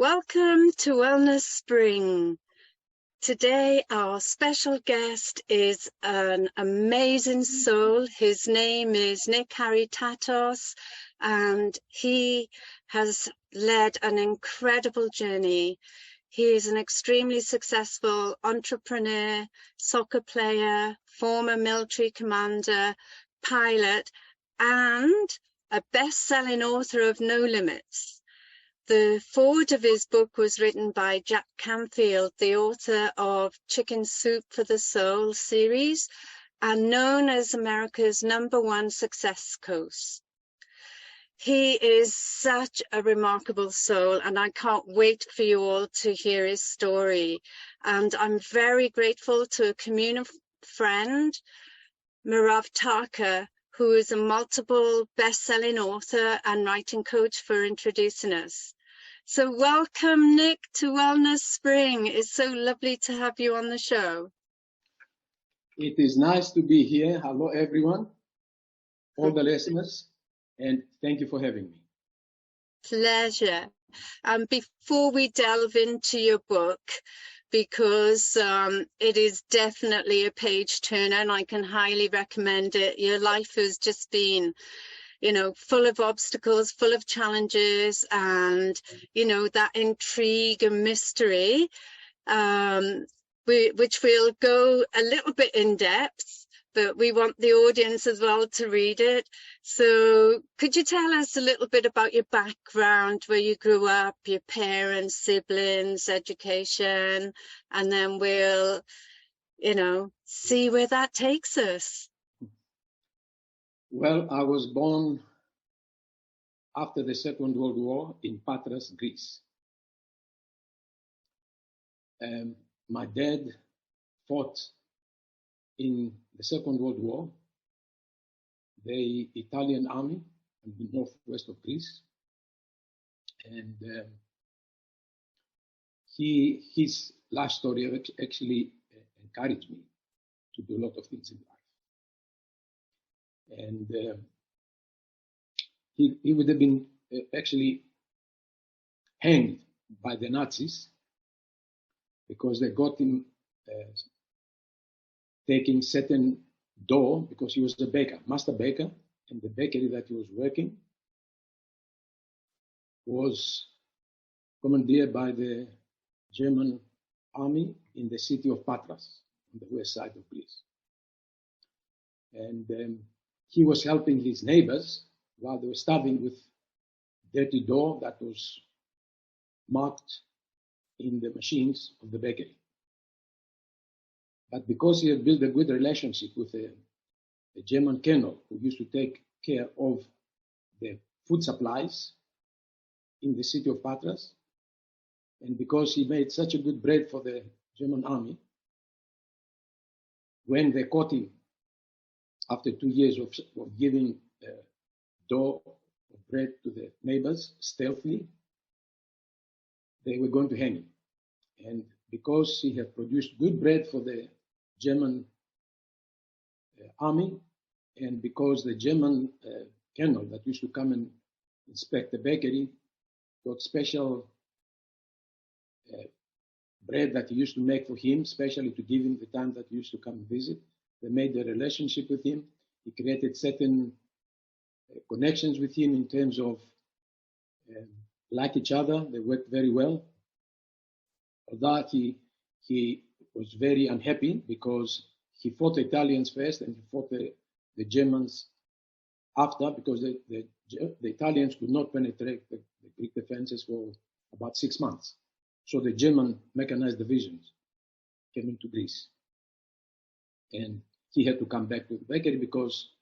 Welcome to Wellness Spring. Today our special guest is an amazing soul. His name is Nick Haritatos, and he has led an incredible journey. He is an extremely successful entrepreneur, soccer player, former military commander, pilot, and a best-selling author of No Limits. The foreword of his book was written by Jack Canfield, the author of Chicken Soup for the Soul series, and known as America's #1 success coach. He is such a remarkable soul, and I can't wait for you all to hear his story. And I'm very grateful to a community friend, Mirav Tarkka, who is a multiple best-selling author and writing coach, for introducing us. So welcome, Nick, to Wellness Spring. It's so lovely to have you on the show. It is nice to be here. Hello, everyone, all the listeners, and thank you for having me. Pleasure. Before we delve into your book, because it is definitely a page turner and I can highly recommend it. Your life has just been, full of obstacles, full of challenges, and, that intrigue and mystery, which we'll go a little bit in depth, but we want the audience as well to read it. So could you tell us a little bit about your background, where you grew up, your parents, siblings, education, and then we'll, see where that takes us. Well, I was born after the Second World War in Patras, Greece. My dad fought in the Second World War, the Italian army in the northwest of Greece. And his life story actually encouraged me to do a lot of things in life. And he would have been actually hanged by the Nazis because they got him taking certain dough, because he was a baker, master baker, and the bakery that he was working was commandeered by the German army in the city of Patras, on the west side of Greece. And he was helping his neighbors while they were starving with dirty dough that was marked in the machines of the bakery. But because he had built a good relationship with a German colonel who used to take care of the food supplies in the city of Patras, and because he made such a good bread for the German army, when they caught him after 2 years of giving dough of bread to the neighbors stealthily, they were going to hang him. And because he had produced good bread for the German army, and because the German colonel that used to come and inspect the bakery got special bread that he used to make for him, especially to give him the time that he used to come and visit, they made a relationship with him. He created certain connections with him in terms of like each other. They worked very well. Although he was very unhappy because he fought the Italians first and he fought the Germans after, because the Italians could not penetrate the Greek defenses for about 6 months. So the German mechanized divisions came into Greece. And he had to come back to the bakery because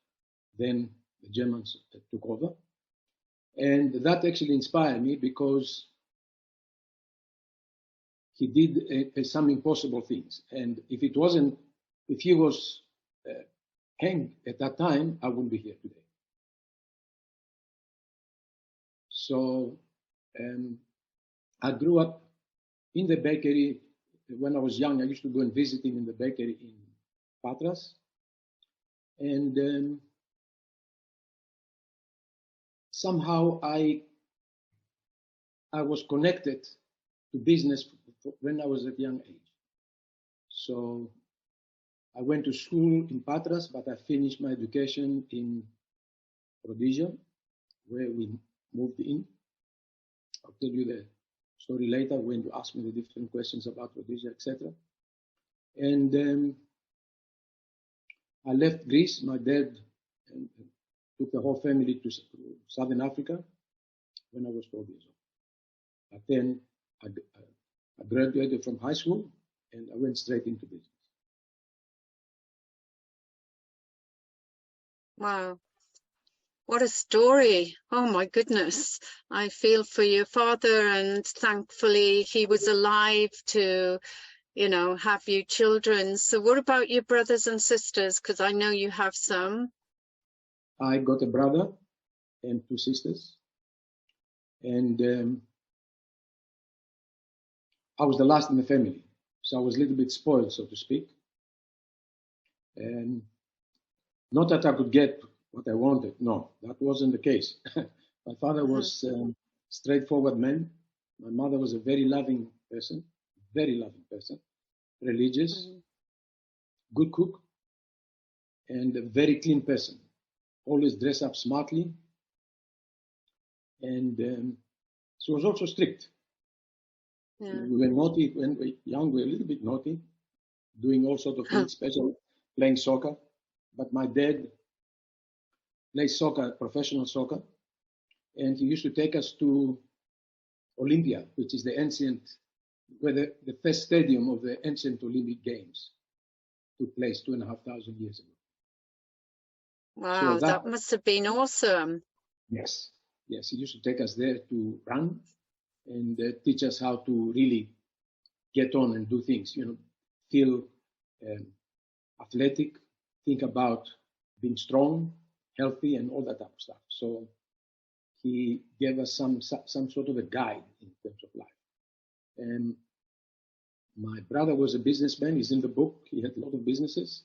then the Germans took over. And that actually inspired me, because he did some impossible things. And if he was hanged at that time, I wouldn't be here today. So I grew up in the bakery. When I was young, I used to go and visit him in the bakery in Patras. And somehow I was connected to business when I was at a young age. So I went to school in Patras, but I finished my education in Rhodesia, where we moved in. I'll tell you the story later when you ask me the different questions about Rhodesia, etc. And I left Greece. My dad took the whole family to Southern Africa when I was 12 years old. But then I graduated from high school and I went straight into business. Wow. What a story. Oh my goodness. I feel for your father, and thankfully he was alive to, you know, have you children. So what about your brothers and sisters? Because I know you have some. I got a brother and two sisters. And I was the last in the family. So I was a little bit spoiled, so to speak. And not that I could get what I wanted. No, that wasn't the case. My father was a straightforward man. My mother was a very loving person, religious, good cook, and a very clean person. Always dress up smartly. And she was also strict. Yeah. We were naughty when we were young. We were a little bit naughty, doing all sorts of things, especially playing soccer. But my dad plays soccer, professional soccer, and he used to take us to Olympia, which is the ancient, where the first stadium of the ancient Olympic Games took place 2,500 years ago. Wow, So that must have been awesome. Yes, he used to take us there to run and teach us how to really get on and do things, you know, feel athletic, think about being strong, healthy, and all that type of stuff. So he gave us some sort of a guide in terms of life. And my brother was a businessman. He's in the book. He had a lot of businesses.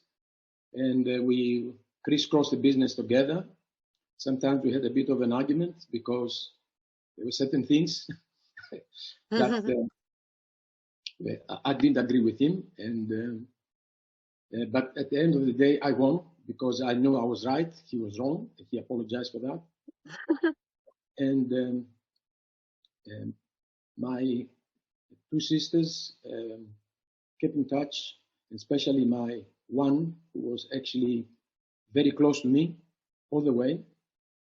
And we crisscrossed the business together. Sometimes we had a bit of an argument because there were certain things that I didn't agree with him. And but at the end of the day, I won because I knew I was right. He was wrong. He apologized for that. And my two sisters kept in touch, especially my one, who was actually very close to me all the way,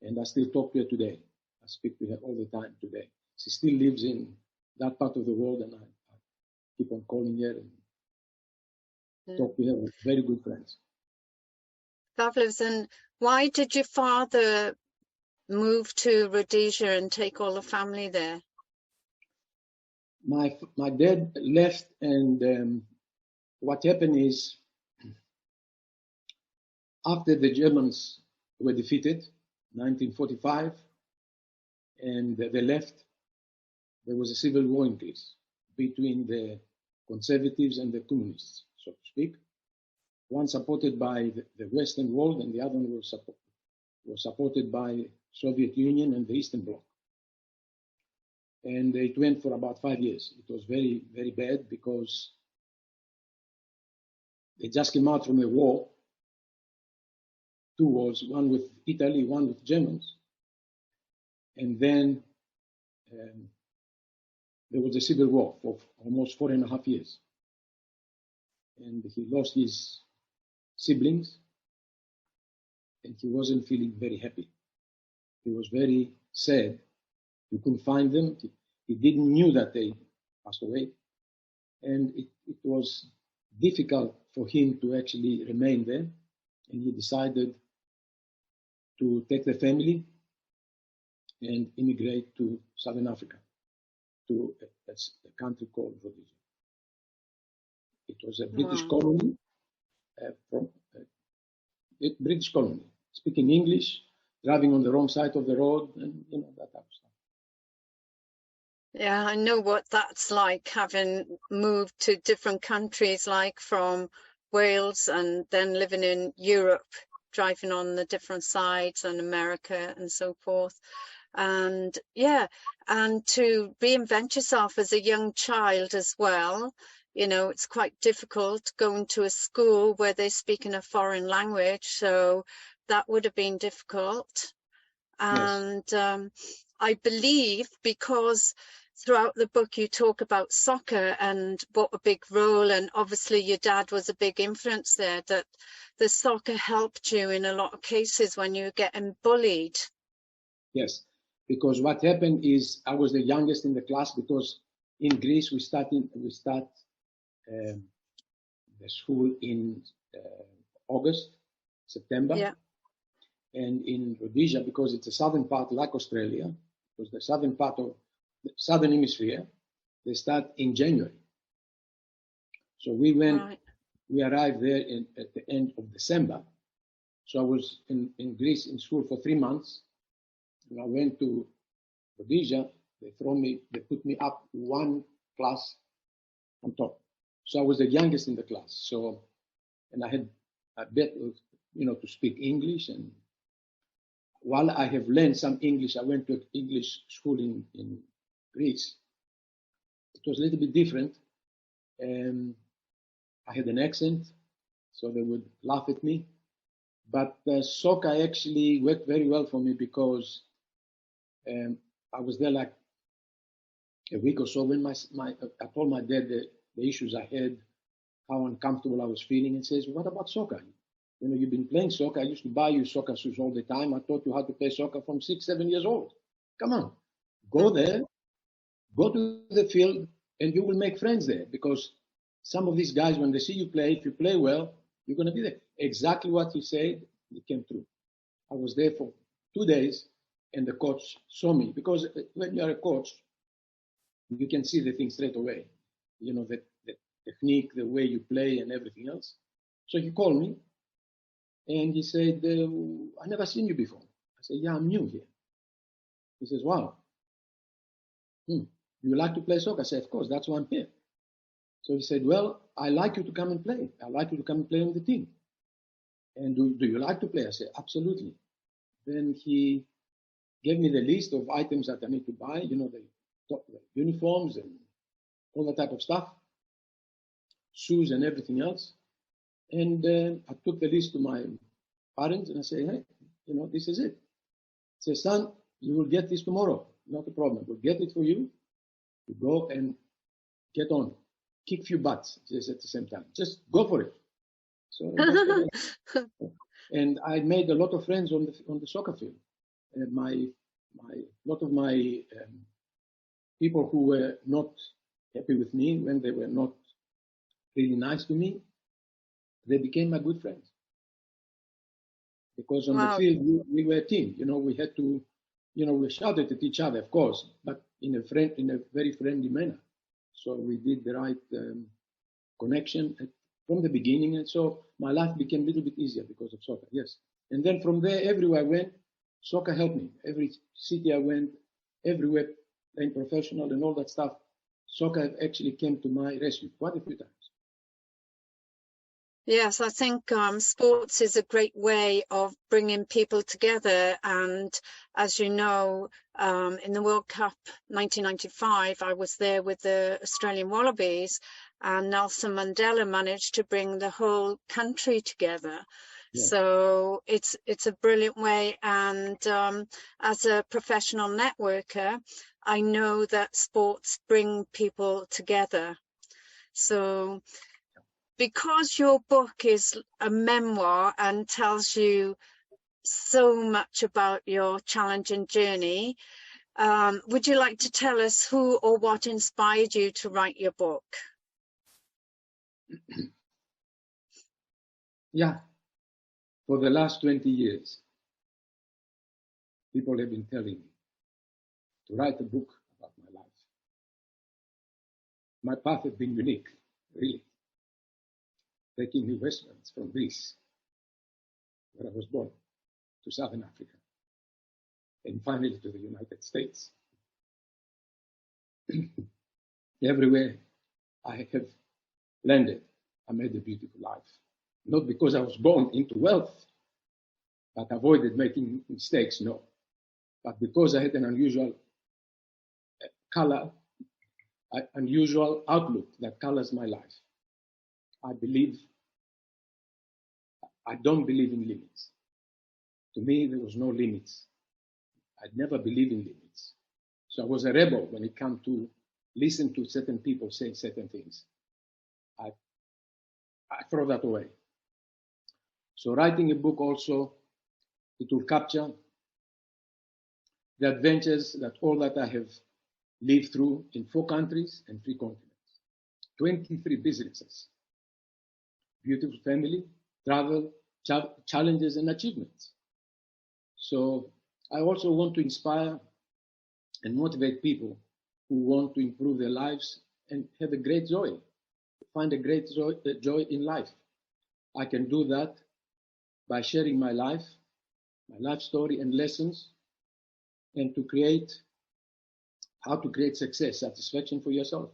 and I still talk to her today. I speak to her all the time today. She still lives in that part of the world, and I keep on calling her and talk to her. We're very good friends. Fabulous. And why did your father move to Rhodesia and take all the family there? My dad left, and what happened is, after the Germans were defeated, 1945, and they left, there was a civil war in Greece between the conservatives and the communists, so to speak. One supported by the Western world, and the other one was supported by Soviet Union and the Eastern Bloc. And it went for about 5 years. It was very, very bad because they just came out from a war, 2 wars, one with Italy, one with Germans. And then there was a civil war for almost 4.5 years. And he lost his siblings, and he wasn't feeling very happy. He was very sad. He couldn't find them. He didn't knew that they passed away. And it was difficult for him to actually remain there. And he decided to take the family and immigrate to Southern Africa, to a country called Rhodesia. It was a British colony, British colony, speaking English, driving on the wrong side of the road, and that type of stuff. Yeah, I know what that's like, having moved to different countries, like from Wales and then living in Europe, driving on the different sides, and America and so forth. And yeah, and to reinvent yourself as a young child as well. You know, it's quite difficult going to a school where they're speaking a foreign language, so that would have been difficult. Yes. And I believe because throughout the book you talk about soccer and what a big role, and obviously your dad was a big influence there, that the soccer helped you in a lot of cases when you were getting bullied. Yes, because what happened is I was the youngest in the class, because in Greece we start um, the school in August, September, Yeah. and in Rhodesia, because it's a southern part like Australia, because the southern part of the southern hemisphere, they start in January. So Right. we arrived there at the end of December. So I was in Greece in school for 3 months. And I went to Rhodesia. They put me up one class on top. So I was the youngest in the class. So, and I had a bit of, to speak English. And while I have learned some English, I went to an English school in Greece. It was a little bit different. I had an accent, so they would laugh at me. But soccer actually worked very well for me, because I was there like a week or so. When I told my dad the issues I had, how uncomfortable I was feeling, and says, "What about soccer? You've been playing soccer. I used to buy you soccer shoes all the time. I taught you how to play soccer from 6, 7 years old. Come on, go there, go to the field, and you will make friends there, because some of these guys, when they see you play, if you play well, you're going to be there." Exactly what he said, it came true. I was there for 2 days, and the coach saw me, because when you're a coach, you can see the thing straight away. The technique, the way you play, and everything else. So he called me, and he said, "I never seen you before." I said, "Yeah, I'm new here." He says, "Wow. You like to play soccer?" I said, "Of course, that's why I'm here." So he said, "Well, I like you to come and play. I like you to come and play on the team. And do you like to play?" I said, "Absolutely." Then he gave me the list of items that I need to buy, the uniforms and all that type of stuff, shoes and everything else. And I took the list to my parents, and I said, "Hey, this is it." He said, "Son, you will get this tomorrow. Not a problem. We'll get it for you. You go and get on. Kick few butts," just at the same time. Just go for it. So that's what I, and I made a lot of friends on the soccer field. And lot of my people who were not happy with me, when they were not really nice to me, they became my good friends. Because on the field, we were a team. We had to, we shouted at each other, of course, but in a very friendly manner. So we did the right connection from the beginning. And so my life became a little bit easier because of soccer, yes. And then from there, everywhere I went, soccer helped me. Every city I went, everywhere, playing professional and all that stuff, soccer actually came to my rescue quite a few times. Yes, I think sports is a great way of bringing people together. And as you know, in the World Cup 1995, I was there with the Australian Wallabies, and Nelson Mandela managed to bring the whole country together. Yeah. So it's a brilliant way. And as a professional networker, I know that sports bring people together. So because your book is a memoir and tells you so much about your challenging journey, would you like to tell us who or what inspired you to write your book? Yeah, for the last 20 years, people have been telling me to write a book about my life. My path has been unique, really. Taking me westwards from Greece, where I was born, to Southern Africa, and finally to the United States. Everywhere I have landed, I made a beautiful life. Not because I was born into wealth, but avoided making mistakes, no. But because I had an unusual color, unusual outlook that colors my life, I don't believe in limits. To me, there was no limits. I'd never believed in limits. So I was a rebel when it came to listen to certain people say certain things. I throw that away. So writing a book also, it will capture the adventures that all that I have lived through in 4 countries and 3 continents, 23 businesses, beautiful family, travel, challenges and achievements. So I also want to inspire and motivate people who want to improve their lives and have a great joy, find a great joy in life. I can do that by sharing my life story and lessons, and how to create success, satisfaction for yourself,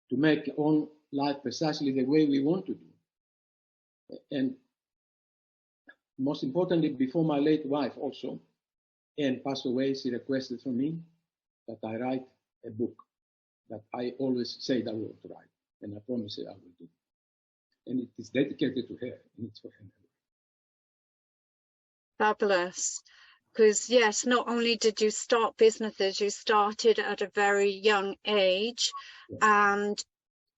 to make your own life precisely the way we want to do. And most importantly, before my late wife also, and passed away, she requested from me that I write a book that I always said I will write, and I promised her I will do. And it is dedicated to her, and it's for her. Fabulous. Because yes, not only did you start businesses, you started at a very young age, and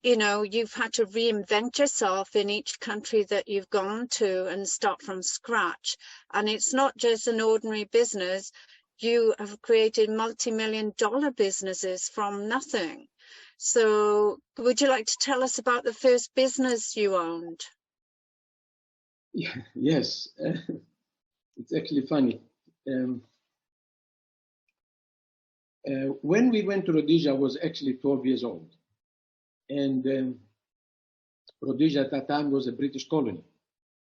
you know, you've had to reinvent yourself in each country that you've gone to and start from scratch. And it's not just an ordinary business. You have created multi-million-dollar businesses from nothing. So would you like to tell us about the first business you owned? Yeah, yes, it's actually funny. When we went to Rhodesia, I was actually 12 years old. And Rhodesia at that time was a British colony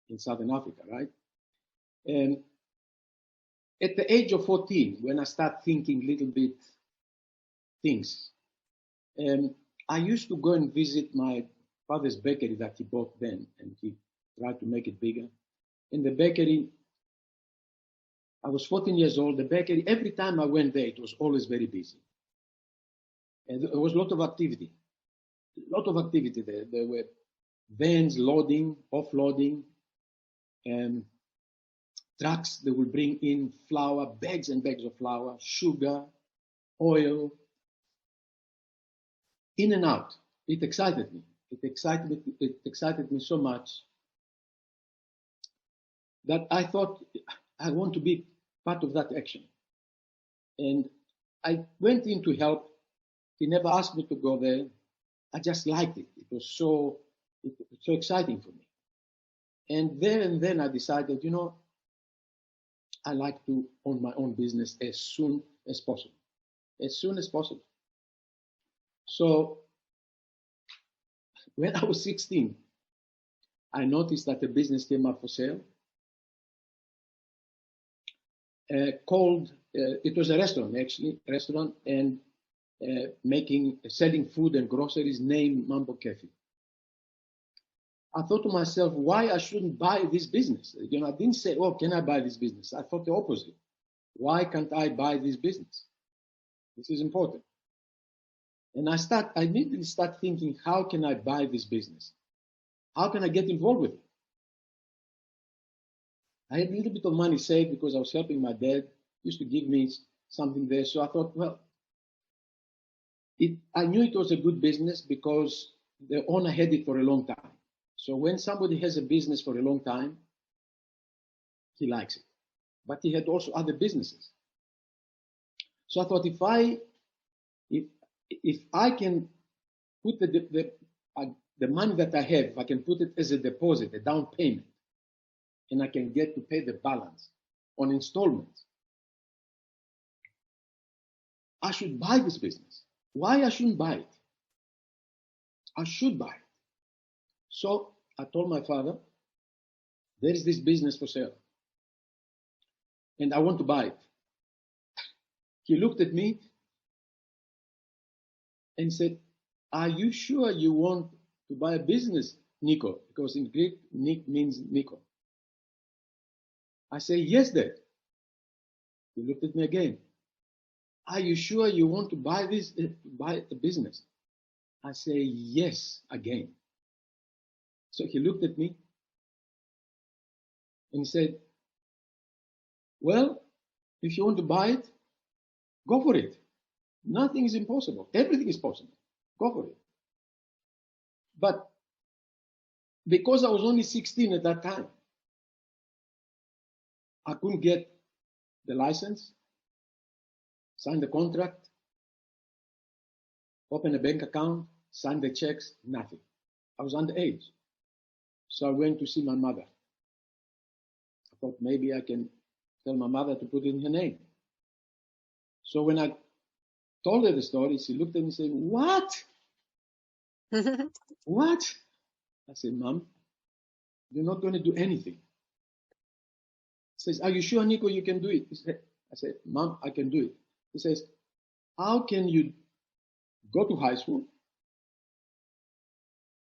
in Southern Africa, right? And at the age of 14, when I started thinking a little bit things, I used to go and visit my father's bakery that he bought then, and he tried to make it bigger. In the bakery, I was 14 years old. The bakery, every time I went there, it was always very busy. And there was a lot of activity. There. There were vans loading, offloading, and trucks that would bring in flour, bags and bags of flour, sugar, oil, in and out. It excited me. It excited me so much that I thought I want to be part of that action. And I went in to help. He never asked me to go there. I just liked it. It was so exciting for me. And then I decided, you know, I like to own my own business as soon as possible. As soon as possible. So when I was 16, I noticed that a business came up for sale. It was a restaurant, actually, and selling food and groceries named Mambo Cafe. I thought to myself, why I shouldn't buy this business? You know, I didn't say, oh, can I buy this business? I thought the opposite. Why can't I buy this business? This is important. And I immediately start thinking, how can I buy this business? How can I get involved with it? I had a little bit of money saved because I was helping my dad. He used to give me something there. So I thought, well, I knew it was a good business because the owner had it for a long time. So when somebody has a business for a long time, he likes it. But he had also other businesses. So I thought, if I can put the money that I have, I can put it as a deposit, a down payment, and I can get to pay the balance on installments, I should buy this business. Why I shouldn't buy it? I should buy it. So I told my father, there is this business for sale, and I want to buy it. He looked at me and said, are you sure you want to buy a business, Nico? Because in Greek, Nick means Nico. I say, yes, Dad. He looked at me again. Are you sure you want to buy this, buy the business? I say, yes, again. So he looked at me and he said, well, if you want to buy it, go for it. Nothing is impossible. Everything is possible. Go for it. But because I was only 16 at that time, I couldn't get the license, sign the contract, open a bank account, sign the checks, nothing. I was underage. So I went to see my mother. I thought maybe I can tell my mother to put it in her name. So when I told her the story, she looked at me and said, what? What? I said, Mom, you're not going to do anything. He says, are you sure, Nico, you can do it? I said, Mom, I can do it. He says, how can you go to high school,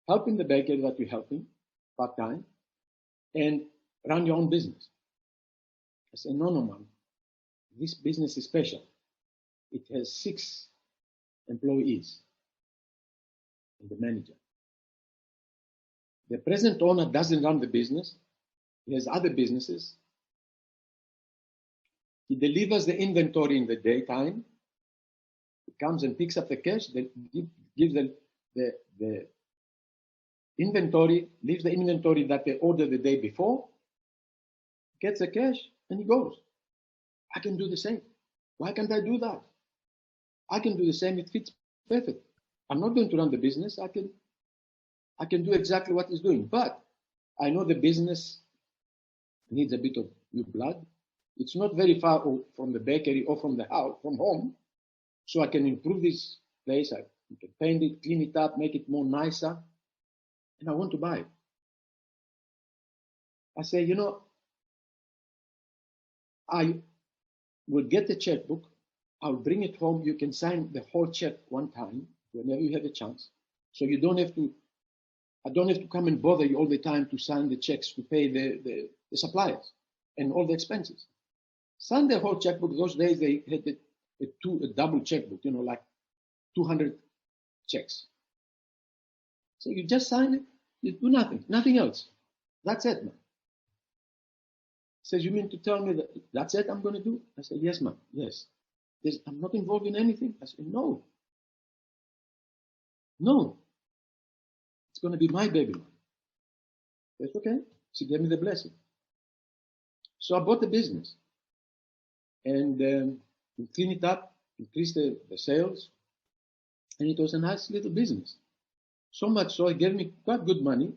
help in the bakery that you're helping part-time, and run your own business? I said, no, Mom. This business is special. It has 6 employees and the manager. The present owner doesn't run the business. He has other businesses. He delivers the inventory in the daytime. He comes and picks up the cash, gives the inventory, leaves the inventory that they ordered the day before, gets the cash, and he goes. I can do the same. Why can't I do that? I can do the same. It fits perfect. I'm not going to run the business. I can do exactly what he's doing. But I know the business needs a bit of new blood. It's not very far from the bakery or from the house, from home. So I can improve this place. I can paint it, clean it up, make it more nicer. And I want to buy it. I say, I will get the checkbook. I'll bring it home. You can sign the whole check one time whenever you have a chance. So I don't have to come and bother you all the time to sign the checks to pay the suppliers and all the expenses. Sign the whole checkbook. Those days they had a double checkbook, like 200 checks. So you just sign it, you do nothing else. That's it, man. He says, you mean to tell me that's it I'm going to do? I said, yes, ma'am, yes. I'm not involved in anything. I said, no. It's going to be my baby, man. That's okay. She gave me the blessing. So I bought the business and we cleaned it up, increased the sales, and it was a nice little business. So much so it gave me quite good money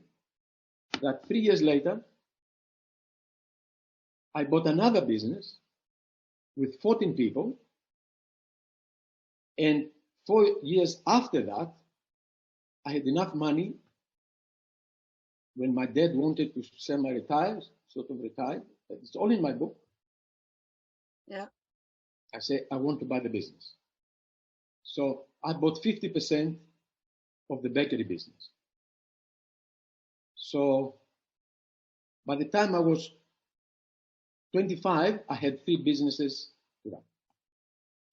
that 3 years later, I bought another business with 14 people. And 4 years after that, I had enough money when my dad wanted to semi-retire, sort of retire. It's all in my book. Yeah. I say, I want to buy the business. So I bought 50% of the bakery business. So by the time I was 25, I had 3 businesses to run.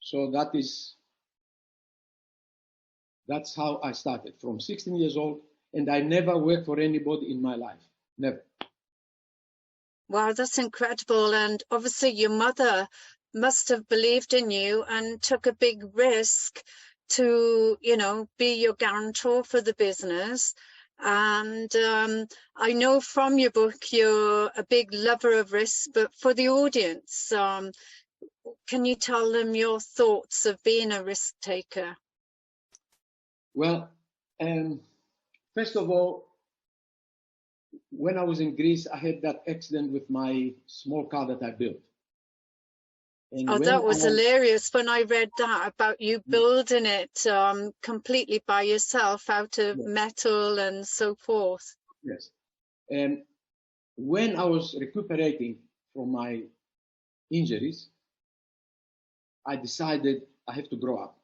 So that's how I started, from 16 years old, and I never worked for anybody in my life, never. Wow, that's incredible. And obviously your mother must have believed in you and took a big risk to, be your guarantor for the business. And I know from your book you're a big lover of risk, but for the audience, can you tell them your thoughts of being a risk taker? Well, first of all, when I was in Greece, I had that accident with my small car that I built. And that was hilarious when I read that about you building it completely by yourself out of metal and so forth. Yes. And when I was recuperating from my injuries, I decided I have to grow up.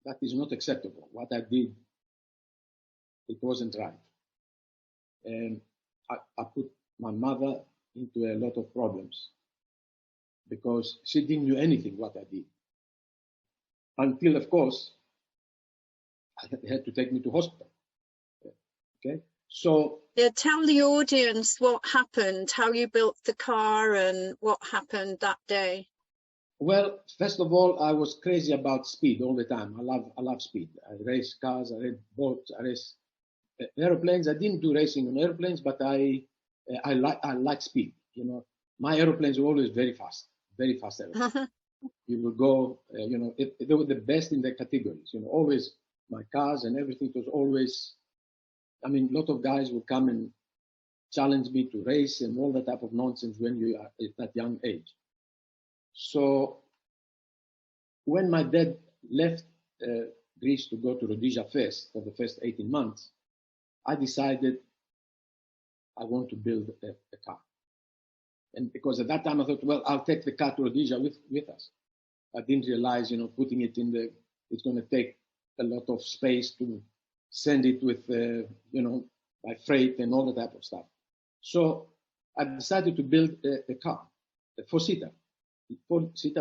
That is not acceptable. What I did, it wasn't right. And I put my mother into a lot of problems. because she didn't know anything what I did. Until, of course, they had to take me to hospital. Okay, so Yeah, tell the audience what happened, how you built the car and what happened that day. well, first of all, I was crazy about speed all the time. I love speed. I race cars, I race boats, I race airplanes. I didn't do racing on airplanes, but I like speed. You know, my airplanes were always very fast airplanes. You will go, they were the best in their categories. You know, always my cars and everything was always. I mean, a lot of guys would come and challenge me to race and all that type of nonsense when you are at that young age. So when my dad left Greece to go to Rhodesia first for the first 18 months, I decided I want to build a car. And because at that time I thought, well, I'll take the car to Rhodesia with us. I didn't realize, putting it it's going to take a lot of space to send it with, by freight and all that type of stuff. So I decided to build a car, a four-seater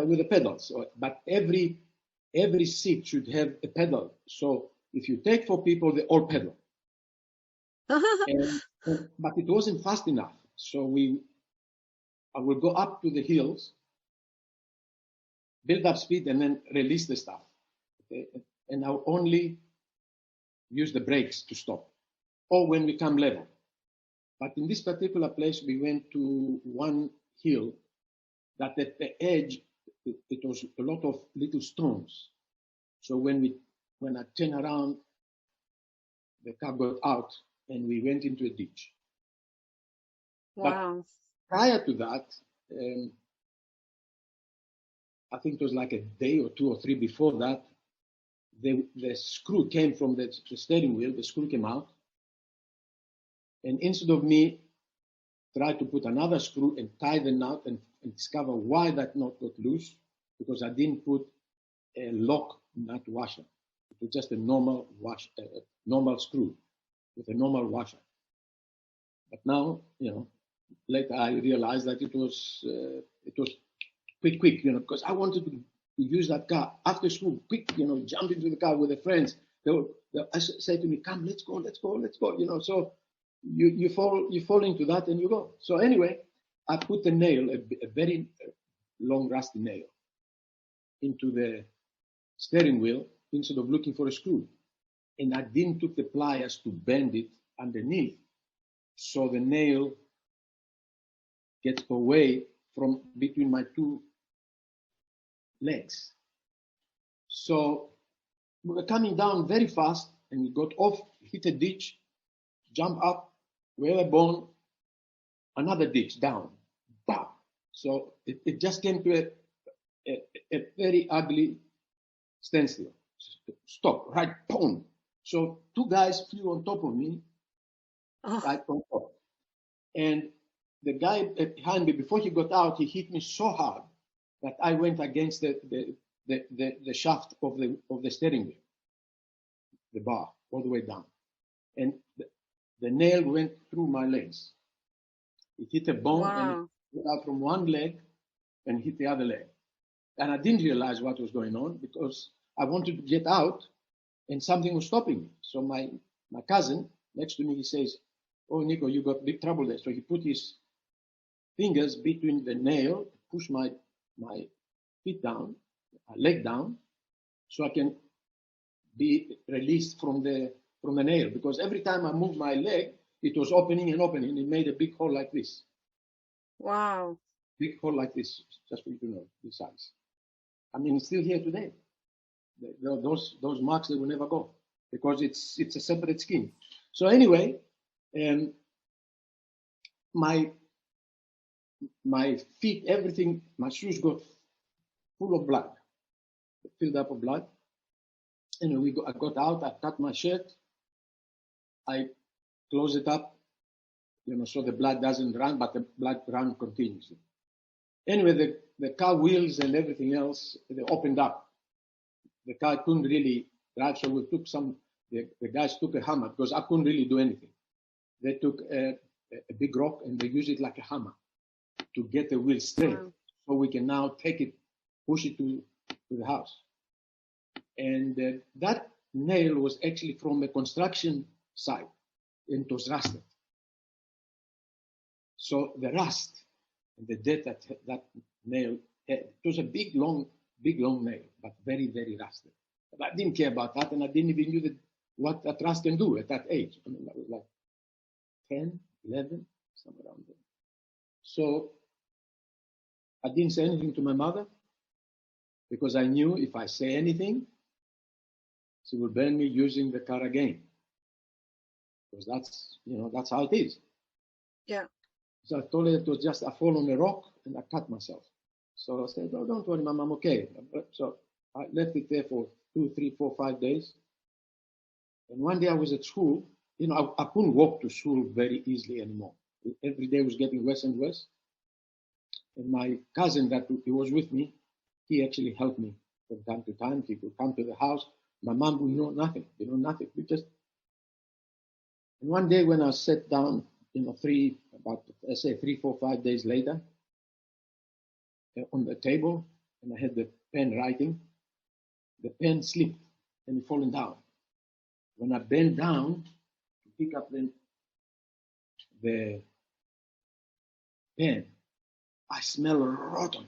with the pedals. But every seat should have a pedal. So if you take 4 people, they all pedal. But it wasn't fast enough. So I would go up to the hills, build up speed, and then release the stuff. Okay? And I'll only use the brakes to stop, or when we come level. But in this particular place, we went to one hill that at the edge, it was a lot of little stones. So when I turned around, the car got out and we went into a ditch. Wow. But prior to that, I think it was like a day or 2 or 3 before that, the screw came from the steering wheel, the screw came out. And instead of me try to put another screw and tie the knot and discover why that knot got loose, because I didn't put a lock nut washer. It was just a normal screw with a normal washer. But now, later I realized that it was quick, because I wanted to use that car after school, quick, jump into the car with the friends. They say to me, "Come, let's go." So you fall into that and you go. So anyway, I put a nail, a very long rusty nail, into the steering wheel instead of looking for a screw, and I didn't took the pliers to bend it underneath, so the nail gets away from between my 2 legs. So we were coming down very fast, and we got off, hit a ditch, jump up, where a bone, another ditch down, bam. So it just came to a very ugly standstill. Stop, right, boom. So 2 guys flew on top of me, right on top. And the guy behind me, before he got out, he hit me so hard that I went against the shaft of the steering wheel, the bar, all the way down. And the nail went through my legs. It hit a bone and it went out from one leg and hit the other leg. And I didn't realize what was going on because I wanted to get out and something was stopping me. So my cousin next to me, he says, "Oh, Nico, you got big trouble there." So he put his fingers between the nail, pushed my feet down, my leg down, so I can be released from the nail. Because every time I moved my leg, it was opening and opening. It made a big hole like this. Wow. Big hole like this, just for you to know the size. I mean, it's still here today. Those marks, they will never go because it's a separate skin. So anyway, my feet, everything, my shoes got full of blood, filled up with blood. And I got out, I cut my shirt, I close it up, so the blood doesn't run, but the blood run continuously. Anyway, the car wheels and everything else, they opened up. The car couldn't really drive, so we took the guys took a hammer because I couldn't really do anything. They took a big rock and they used it like a hammer to get the wheel straight. Wow. so we can now take it, push it to the house. And that nail was actually from a construction site, and it was rusted. So the rust and the dirt that nail had, it was a big long nail, but very, very rusted. But I didn't care about that, and I didn't even know what that rust can do at that age. I mean, I was like 10, 11, somewhere around there. So I didn't say anything to my mother, because I knew if I say anything, she will burn me using the car again. Because that's how it is. Yeah. So I told her it was just I fall on a rock and I cut myself. So I said, "Oh, don't worry, Mom, I'm okay." So I left it there for 2, 3, 4, 5 days. And one day I was at school. I couldn't walk to school very easily anymore. Every day was getting worse and worse. And my cousin that he was with me, he actually helped me from time to time. He would come to the house. My mom would know nothing. Nothing. And one day when I sat down, 3, 4, 5 days later, on the table, and I had the pen writing, the pen slipped and it fallen down. When I bent down to pick up the pen, I smelled rotten.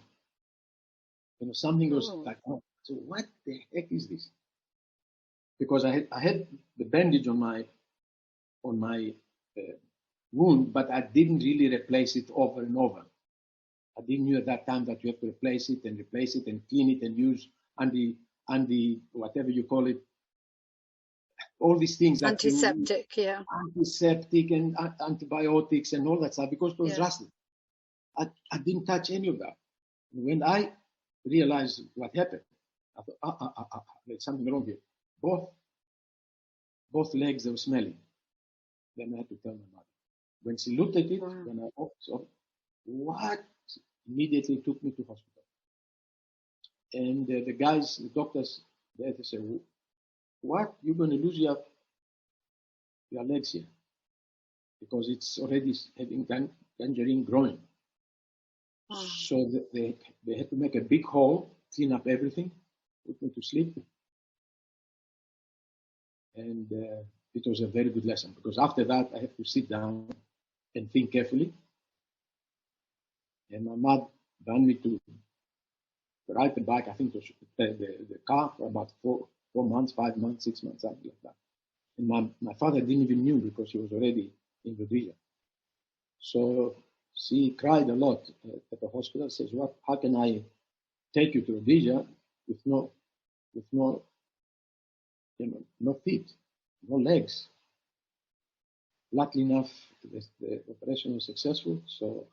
Something was like, oh, so what the heck is this? Because I had the bandage on my wound, but I didn't really replace it over and over. I didn't know at that time that you have to replace it and clean it and use anti whatever you call it, all these things that antiseptic, antiseptic and antibiotics and all that stuff, because it was rusted. I didn't touch any of that. When I realized what happened, I thought, there's something wrong here. Both legs, they were smelling. Then I had to tell my mother. When she looked at it, when I saw what, immediately took me to hospital. And the doctors, they said, "What? You're going to lose your legs here, because it's already having gangrene growing." So they had to make a big hole, clean up everything, put me to sleep. And it was a very good lesson, because after that I had to sit down and think carefully. And my mom ran me to ride the bike, I think the car, for about 4 months, 5 months, 6 months, something like that. And my father didn't even know, because he was already in Rhodesia. So she cried a lot at the hospital. Says, how can I take you to Rhodesia with no feet, no legs? Luckily enough, the operation was successful, so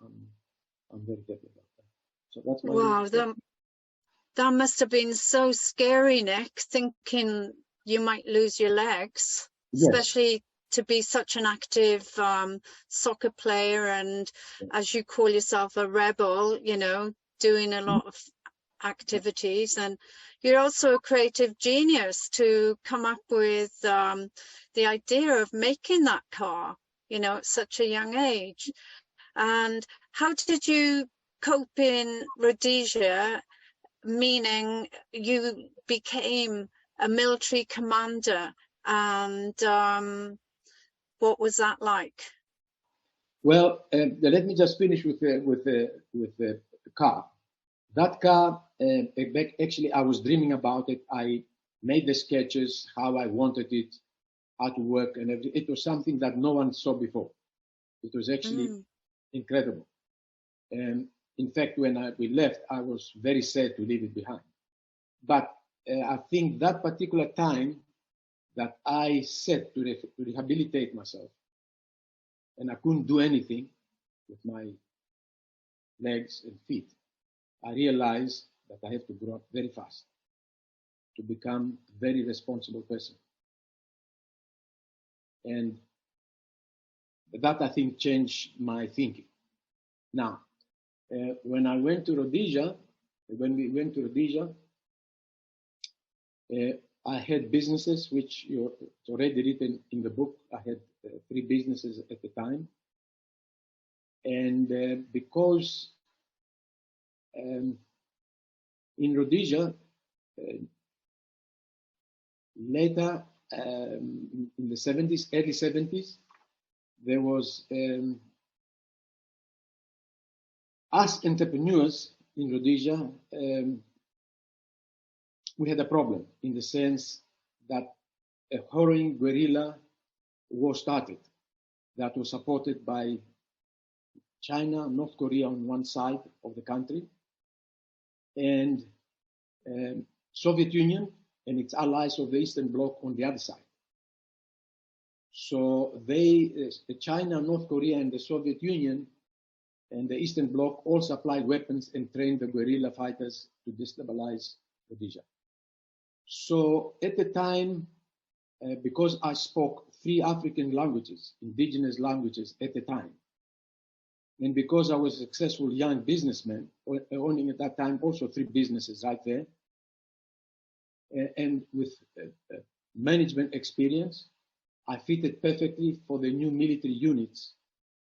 I'm very happy about that. So that's my wow. That must have been so scary, Nick, thinking you might lose your legs, especially to be such an active soccer player, and as you call yourself, a rebel, doing a lot of activities. And you're also a creative genius to come up with the idea of making that car, at such a young age. And how did you cope in Rhodesia, meaning you became a military commander, and what was that like? Well, let me just finish with the car. That car, actually, I was dreaming about it. I made the sketches, how I wanted it, how to work, and everything. It was something that no one saw before. It was actually incredible. And in fact, when we left, I was very sad to leave it behind. But I think that particular time that I set to rehabilitate myself, and I couldn't do anything with my legs and feet, I realized that I have to grow up very fast to become a very responsible person. And that, I think, changed my thinking. Now, when we went to Rhodesia, I had businesses, which it's already written in the book. I had 3 businesses at the time. And because In Rhodesia, later in the 70s, early 70s, there was, us entrepreneurs in Rhodesia, we had a problem in the sense that a harrowing guerrilla war started that was supported by China, North Korea on one side of the country, and Soviet Union and its allies of the Eastern Bloc on the other side. So China, North Korea, and the Soviet Union and the Eastern Bloc all supplied weapons and trained the guerrilla fighters to destabilize Rhodesia. So at the time, because I spoke 3 African languages, indigenous languages at the time, and because I was a successful young businessman, owning at that time also 3 businesses right there, and with management experience, I fitted perfectly for the new military units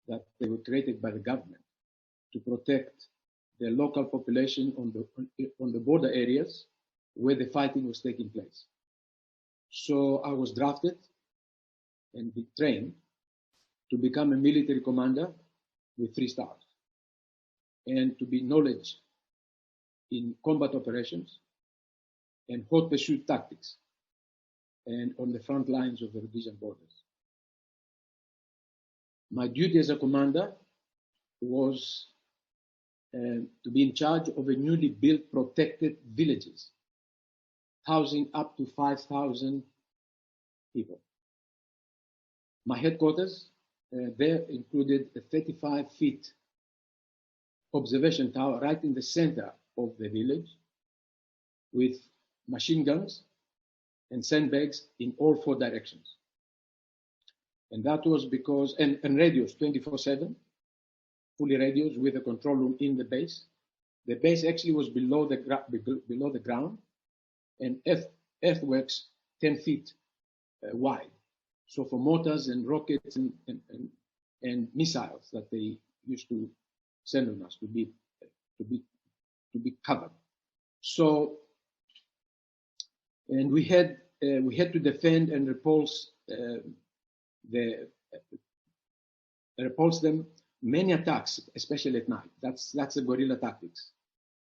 that they were created by the government to protect the local population on the border areas where the fighting was taking place. So I was drafted and trained to become a military commander with 3 stars and to be knowledge in combat operations and hot pursuit tactics and on the front lines of the Rhodesian borders. My duty as a commander was to be in charge of a newly built protected villages, housing up to 5,000 people. My headquarters there included a 35-feet observation tower right in the center of the village with machine guns and sandbags in all 4 directions. And that was because, and radios 24/7, fully radios with a control room in the base. The base actually was below the ground and earthworks 10 feet wide. So for mortars and rockets and missiles that they used to send on us to be covered. So, and we had to defend and repulse them many attacks, especially at night. That's the guerrilla tactics.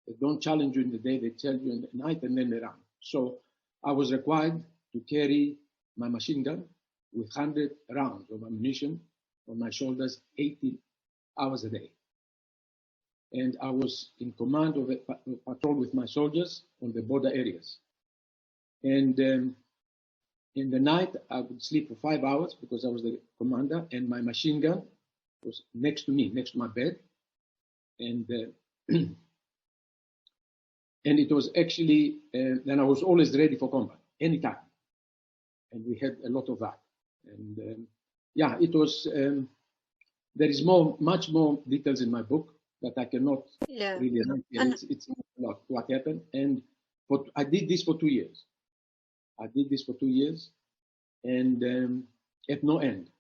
They don't challenge you in the day, they tell you in the night, and then they run. So I was required to carry my machine gun with 100 rounds of ammunition on my shoulders 18 hours a day. And I was in command of a patrol with my soldiers on the border areas. And in the night, I would sleep for 5 hours because I was the commander, and my machine gun was next to me, next to my bed. And and it was actually, then I was always ready for combat, anytime. And we had a lot of that. And yeah, it was, there is much more details in my book that I cannot really write here. It's a lot what happened. And I did this for 2 years. I did this for 2 years and at no end.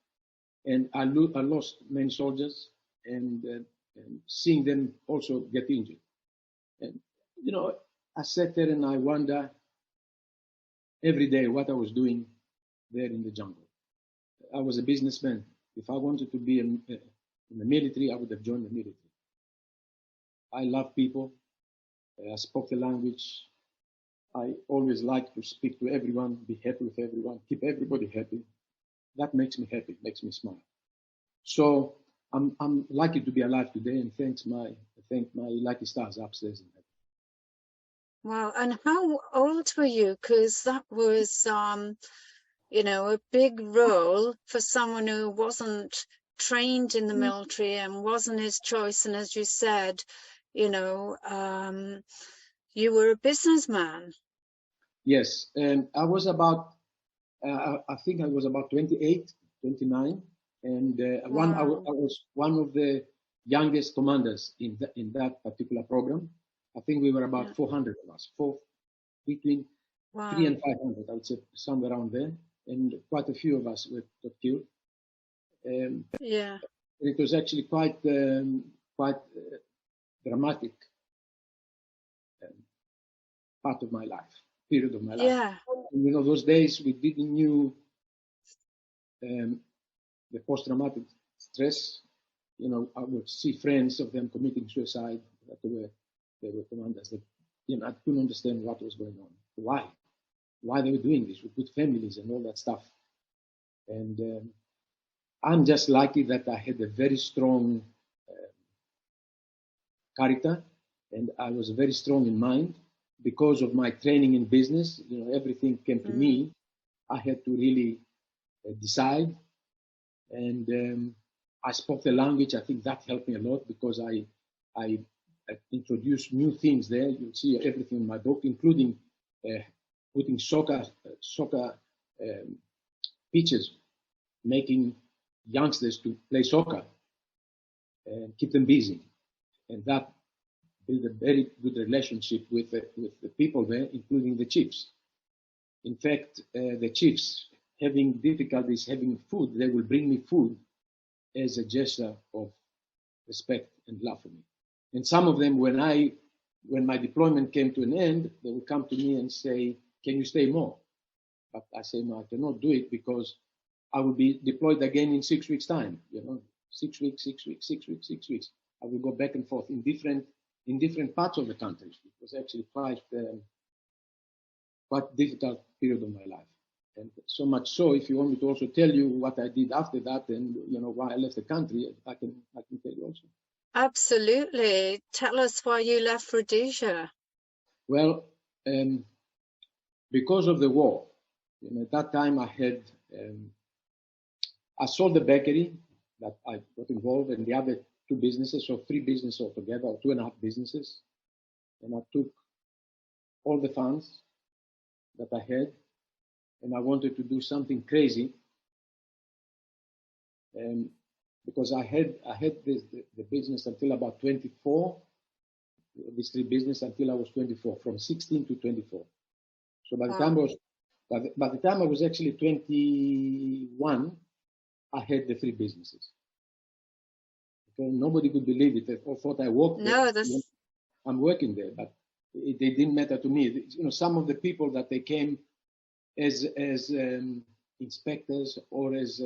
And I lost many soldiers and seeing them also get injured. And, you know, I sat there and I wonder every day what I was doing there in the jungle. I was a businessman. If I wanted to be in the military, I would have joined the military. I love people. I spoke the language. I always like to speak to everyone, be happy with everyone, keep everybody happy. That makes me happy, makes me smile. So I'm lucky to be alive today, and thank my lucky stars upstairs in heaven. Wow, and how old were you? Because that was, you know, a big role for someone who wasn't trained in the military and wasn't his choice. And as you said, you know, you were a businessman. Yes, and I was about, I think I was about 28, 29, and I was one of the youngest commanders in that particular program. I think we were about 400 of us, between 300 and 500, I would say, somewhere around there, and quite a few of us got killed. It was actually quite dramatic part of my life, period of my life. Yeah. And, you know, those days we didn't knew the post-traumatic stress. You know, I would see friends of them committing suicide that they were commanders. That, you know, I couldn't understand what was going on. Why they were doing this? We put families and all that stuff. And I'm just lucky that I had a very strong character, and I was very strong in mind because of my training in business. You know, everything came to me. I had to really decide, and I spoke the language. I think that helped me a lot because I introduced new things there. You'll see everything in my book, including putting soccer pitches, making youngsters to play soccer and keep them busy, and that built a very good relationship with the people there, including the chiefs. In fact, the chiefs, having difficulties having food, they will bring me food as a gesture of respect and love for me. And some of them, when my deployment came to an end, they would come to me and say, "Can you stay more?" But I say, "No, I cannot do it because I will be deployed again in 6 weeks' time. You know, 6 weeks, 6 weeks, 6 weeks, 6 weeks. I will go back and forth in different parts of the country." It was actually quite difficult period of my life. And so much so, if you want me to also tell you what I did after that and, you know, why I left the country, I can tell you also. Absolutely. Tell us why you left Rhodesia. Well, because of the war. You know, at that time I sold the bakery that I got involved in, the other 2 businesses, so 3 businesses altogether, or 2.5 businesses. And I took all the funds that I had, and I wanted to do something crazy. And because I had the business until about 24, this 3 business until I was 24, from 16 to 24. So by the time I was actually 21, I had the 3 businesses. Okay, nobody could believe it. Or thought I worked there. I'm working there, but it didn't matter to me. You know, some of the people that they came as inspectors or as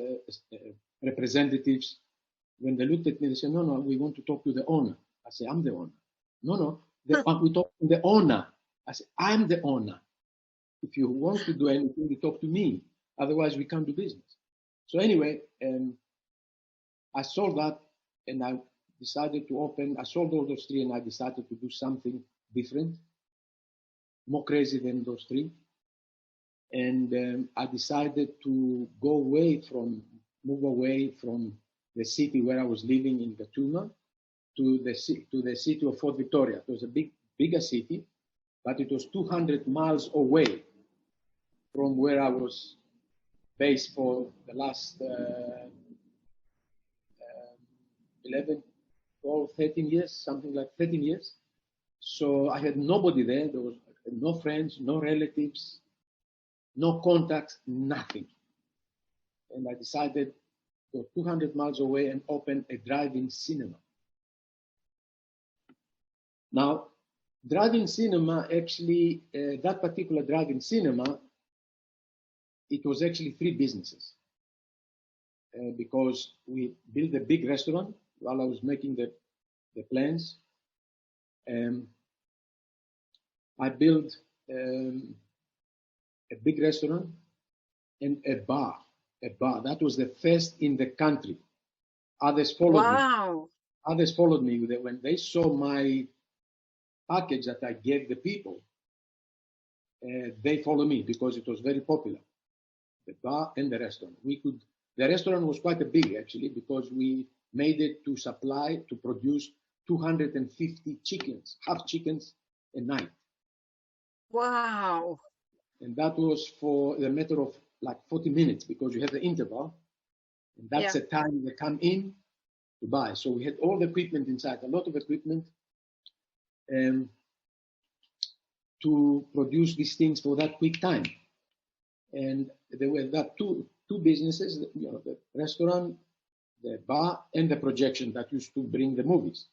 representatives, when they looked at me, they said, "No, we want to talk to the owner." I said, "I'm the owner." No, we talk to the owner. I said, "I'm the owner. If you want to do anything, you talk to me. Otherwise, we can't do business." So anyway, I sold that, and I decided to open. I sold all those 3, and I decided to do something different, more crazy than those 3. And I decided to move away from the city where I was living in Gatuna to the city of Fort Victoria. It was a bigger city, but it was 200 miles away from where I was based for the last 11, 12, 13 years, something like 13 years. So I had nobody there. There was no friends, no relatives, no contacts, nothing. And I decided to go 200 miles away and open a drive-in cinema. Now, drive-in cinema, actually, that particular drive-in cinema, it was actually 3 businesses. Because we built a big restaurant while I was making the plans. I built a big restaurant and a bar. That was the first in the country. Others followed me. Others followed me. When they saw my package that I gave the people, they followed me because it was very popular. The bar and the restaurant. The restaurant was quite a big, actually, because we made it to produce 250 chickens, half chickens a night. Wow. And that was for the matter of like 40 minutes because you have the interval. And that's the time they come in to buy. So we had all the equipment inside, a lot of equipment to produce these things for that quick time. And there were that two businesses, you know, the restaurant, the bar, and the projection that used to bring the movies.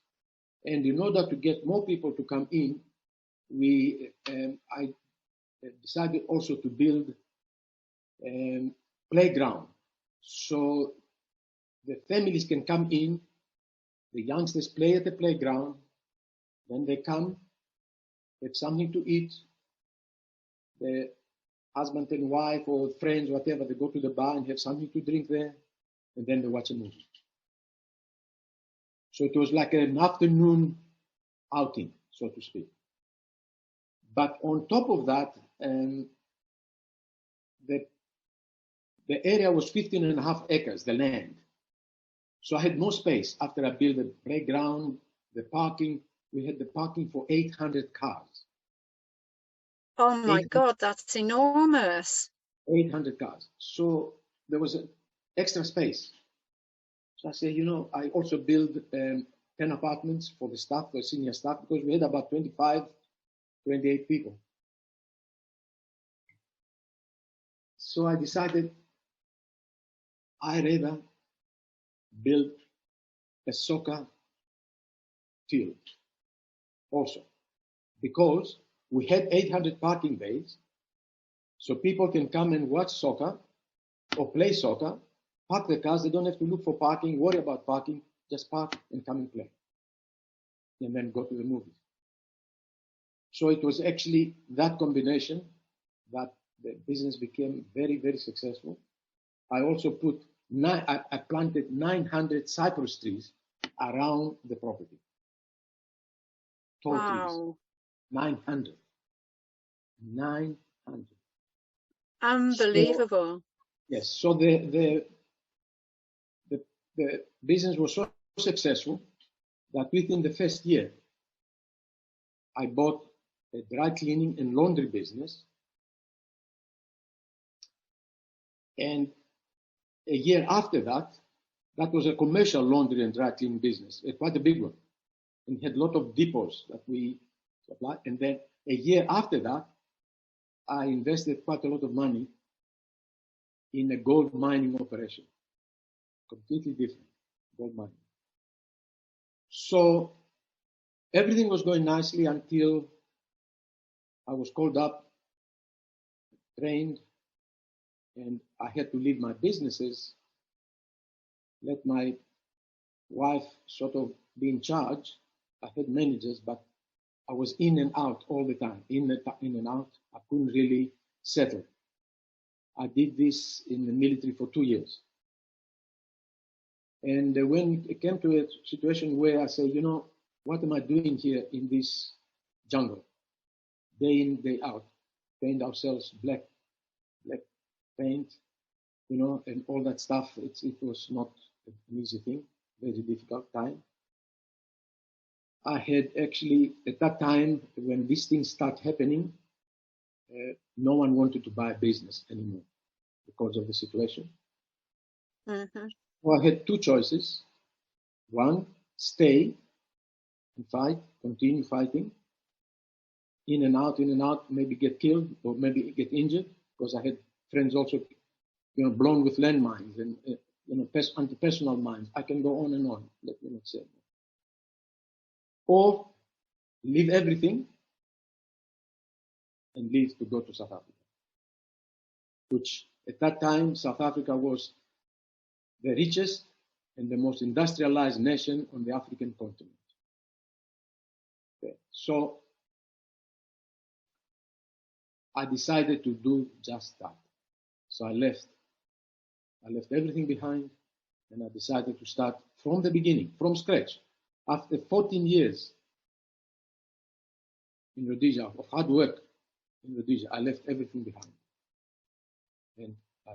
And in order to get more people to come in, I decided also to build playground, so the families can come in, the youngsters play at the playground, then they come, have something to eat, the husband and wife or friends, whatever, they go to the bar and have something to drink there, and then they watch a movie. So it was like an afternoon outing, so to speak. But on top of that, the area was 15.5 acres, the land. So I had more space after I built the playground, the parking. We had the parking for 800 cars. Oh my God, that's enormous. 800 cars. So there was an extra space. So I said, you know, I also built 10 apartments for the staff, the senior staff, because we had about 25, 28 people. So I decided I'd rather build a soccer field also, because we had 800 parking bays, so people can come and watch soccer or play soccer, park the cars, they don't have to look for parking, worry about parking, just park and come and play, and then go to the movies. So it was actually that combination that the business became very, very successful. I also I planted 900 cypress trees around the property. Tall trees. 900. 900. Unbelievable. So, yes. So the business was so successful that within the first year, I bought a dry cleaning and laundry business. And a year after that, that was a commercial laundry and dry cleaning business, quite a big one. And had a lot of depots that we supplied. And then a year after that, I invested quite a lot of money in a gold mining operation. Completely different, gold mining. So everything was going nicely until I was called up, trained, and I had to leave my businesses, let my wife sort of be in charge. I had managers, but I was in and out all the time, in and out. I couldn't really settle. I did this in the military for 2 years. And when it came to a situation where I said, you know, what am I doing here in this jungle? Day in, day out, paint ourselves black paint, you know, and all that stuff. It was not an easy thing, very difficult time. I had actually, at that time, when these things start happening, no one wanted to buy a business anymore because of the situation. Mm-hmm. So I had two choices. One, stay and fight, continue fighting, in and out, maybe get killed or maybe get injured, because I had friends also, you know, blown with landmines and, you know, anti-personnel mines. I can go on and on, let me not say. Or leave everything and leave to go to South Africa, which at that time, South Africa was the richest and the most industrialized nation on the African continent. Okay. So I decided to do just that. So I left everything behind, and I decided to start from the beginning, from scratch. After 14 years in Rhodesia, of hard work in Rhodesia, I left everything behind. And I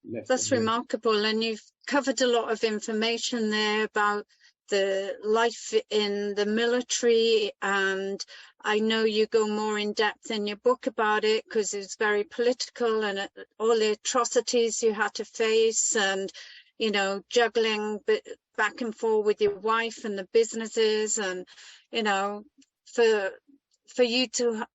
left. That's remarkable. And you've covered a lot of information there about the life in the military, and I know you go more in depth in your book about it because it's very political and all the atrocities you had to face, and, you know, juggling back and forth with your wife and the businesses, and, you know, for you to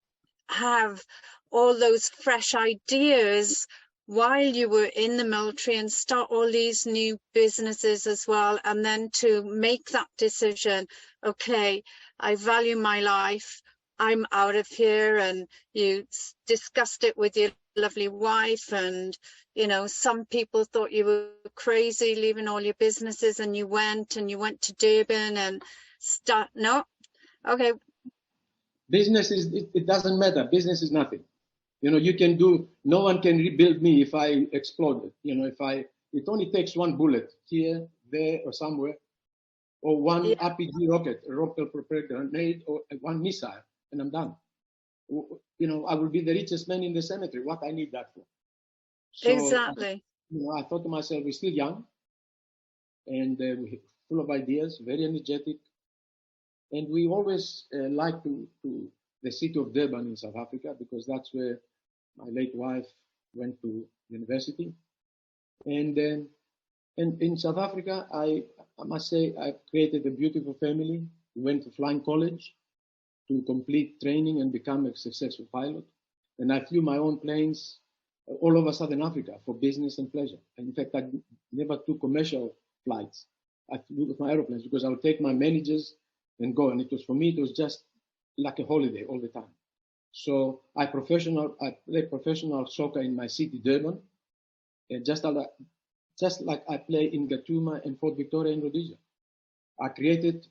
have all those fresh ideas while you were in the military and start all these new businesses as well, and then to make that decision, okay, I value my life, I'm out of here, and you discussed it with your lovely wife, and you know, some people thought you were crazy leaving all your businesses, and you went to Durban and start. No, okay. Business is, it doesn't matter. Business is nothing. You know, you can do, no one can rebuild me if I explode. You know, it only takes one bullet here, there, or somewhere, or one Yeah, RPG rocket, a rocket propelled grenade, or one missile, and I'm done. You know, I will be the richest man in the cemetery. What I need that for? So, exactly. you know, I thought to myself, we're still young, and we're full of ideas, very energetic, and we always like to the city of Durban in South Africa, because that's where my late wife went to university. And in South Africa, I must say, I created a beautiful family. We went to flying college to complete training and become a successful pilot. And I flew my own planes all over Southern Africa for business and pleasure. And in fact, I never took commercial flights. I flew with my aeroplanes because I would take my managers and go. And it was, for me, it was just like a holiday all the time. So I played professional soccer in my city, Durban, just like I play in Gatuma and Fort Victoria in Rhodesia. I created,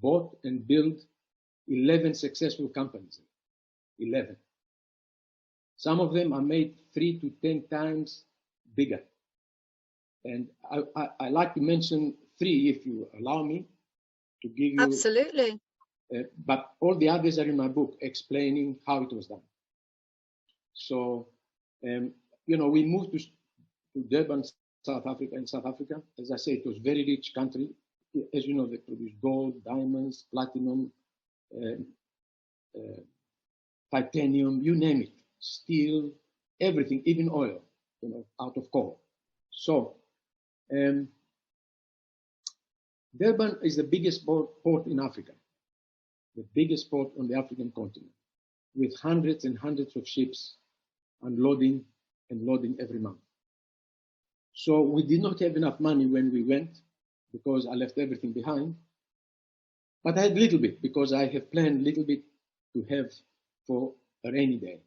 bought, and built 11 successful companies. 11. Some of them are made 3 to 10 times bigger. And I like to mention 3, if you allow me, to give you. Absolutely. But all the others are in my book, explaining how it was done. So, you know, we moved to Durban, South Africa. In South Africa, as I say, it was a very rich country. As you know, they produce gold, diamonds, platinum, titanium, you name it, steel, everything, even oil, you know, out of coal. So, Durban is the biggest port in Africa, the biggest port on the African continent, with hundreds and hundreds of ships unloading and loading every month. So we did not have enough money when we went, because I left everything behind. But I had a little bit, because I have planned a little bit to have for a rainy day.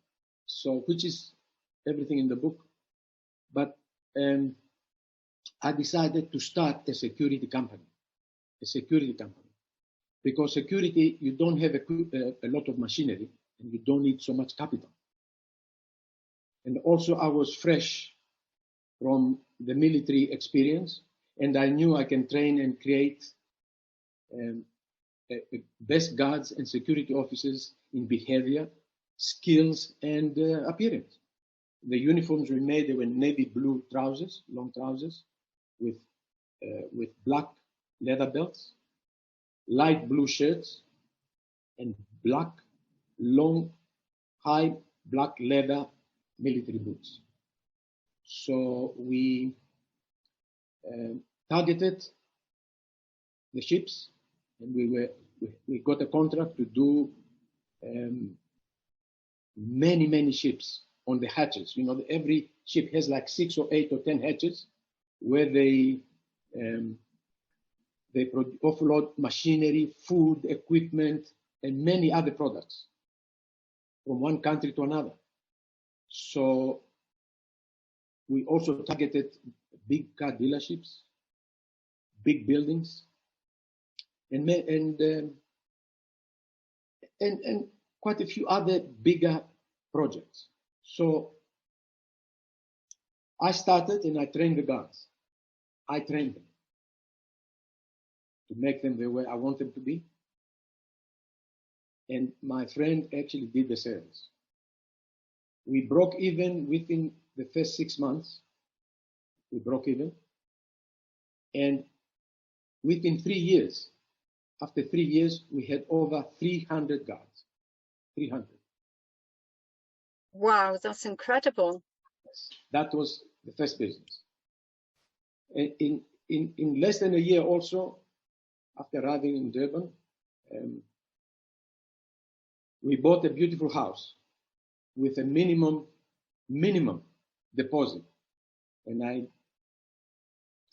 So, which is everything in the book. But I decided to start a security company. Because security, you don't have a lot of machinery, and you don't need so much capital. And also, I was fresh from the military experience, and I knew I can train and create best guards and security officers in behavior, skills, and appearance. The uniforms we made, they were navy blue trousers, long trousers, with black leather belts, light blue shirts, and black, long, high black leather military boots. So we targeted the ships, and we got a contract to do many ships on the hatches. You know, every ship has like 6 or 8 or 10 hatches, where they offload machinery, food, equipment, and many other products from one country to another. So we also targeted big car dealerships, big buildings, and quite a few other bigger projects. So I started and I trained the guards. I trained them to make them the way I want them to be. And my friend actually did the sales. We broke even within the first 6 months. We broke even. And within 3 years, after 3 years, we had over 300 guards. 300. Wow, that's incredible. That was the first business. In less than a year also, after arriving in Durban, we bought a beautiful house with a minimum deposit. And I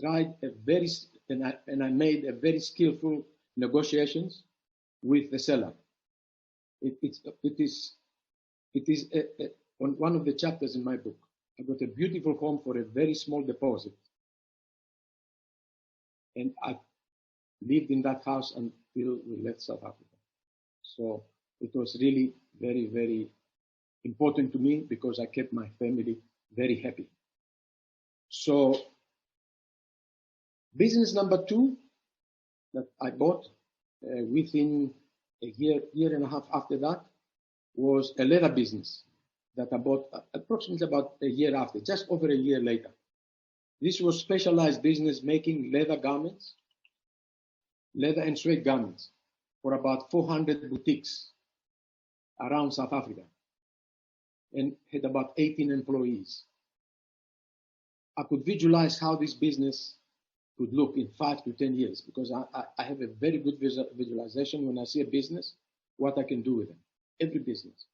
tried I made a very skillful negotiations with the seller. It is on one of the chapters in my book. I got a beautiful home for a very small deposit. And I lived in that house until we left South Africa. So it was really very, very important to me because I kept my family very happy. So business number 2 that I bought within a year and a half after that was a leather business that I bought approximately about a year after, just over a year later. This was specialized business making leather garments, leather and suede garments for about 400 boutiques around South Africa and had about 18 employees. I could visualize how this business could look in 5 to 10 years because I have a very good visualization when I see a business, what I can do with them. Every business,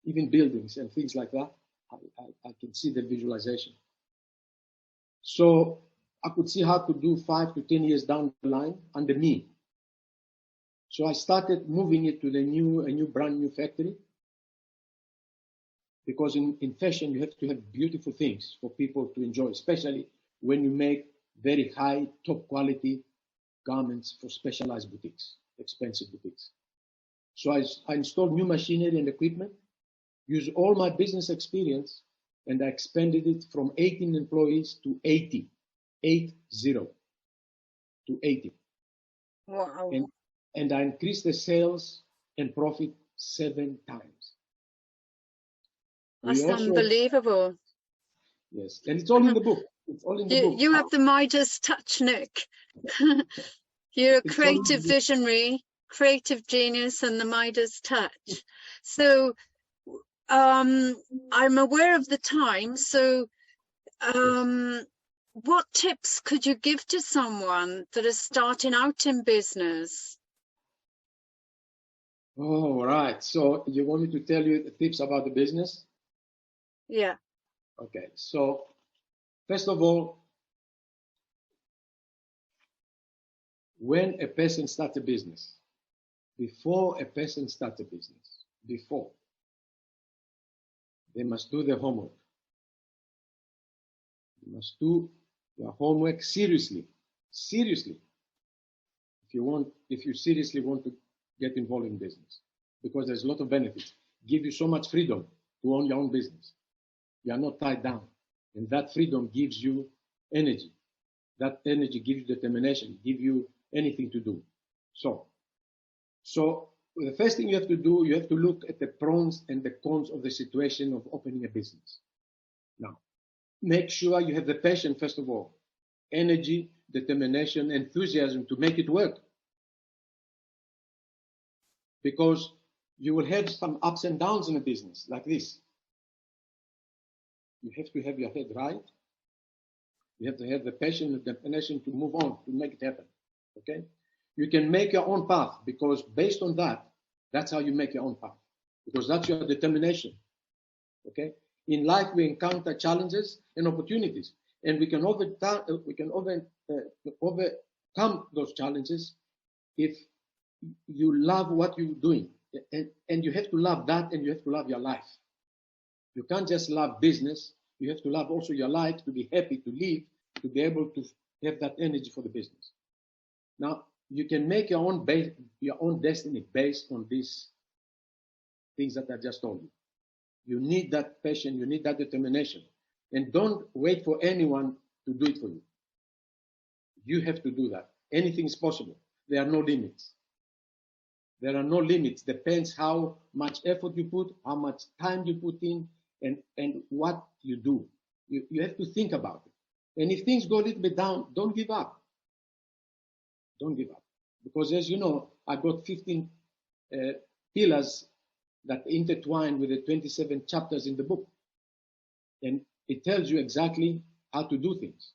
even buildings and things like that, I can see the visualization. So I could see how to do 5 to 10 years down the line under me. So I started moving it to a new brand new factory because in fashion you have to have beautiful things for people to enjoy, especially when you make very high, top quality garments for specialized boutiques, expensive boutiques. So I installed new machinery and equipment, used all my business experience, and I expanded it from 18 employees to 80, 80 to 80. Wow. And I increased the sales and profit 7 times. That's unbelievable. Yes, and it's all in the book. It's all in the book. You have the Midas touch, Nick. You're a creative visionary, creative genius, and the Midas touch. So I'm aware of the time. So what tips could you give to someone that is starting out in business? Oh, right. So you want me to tell you the tips about the business? Yeah. Okay. So first of all, when a person starts a business, before a person starts a business, they must do their homework. They must do their homework seriously. Seriously. If you seriously want to get involved in business, because there's a lot of benefits. Give you so much freedom to own your own business. You are not tied down. And that freedom gives you energy. That energy gives you determination, gives you anything to do. So the first thing you have to do, you have to look at the pros and the cons of the situation of opening a business. Now, make sure you have the passion, first of all, energy, determination, enthusiasm to make it work. Because you will have some ups and downs in a business like this. You have to have your head right. You have to have the passion and determination to move on, to make it happen. Okay? You can make your own path because based on that, that's how you make your own path. Because that's your determination. Okay? In life, we encounter challenges and opportunities, and we can overcome those challenges if you love what you're doing. And you have to love that, and you have to love your life. You can't just love business. You have to love also your life, to be happy, to live, to be able to have that energy for the business. Now, you can make your own destiny based on these things that I just told you. You need that passion, you need that determination. And don't wait for anyone to do it for you. You have to do that. Anything is possible. There are no limits. There are no limits. Depends how much effort you put, how much time you put in, and what you do. You have to think about it. And if things go a little bit down, don't give up. Don't give up. Because as you know, I've got 15 pillars that intertwine with the 27 chapters in the book. And it tells you exactly how to do things.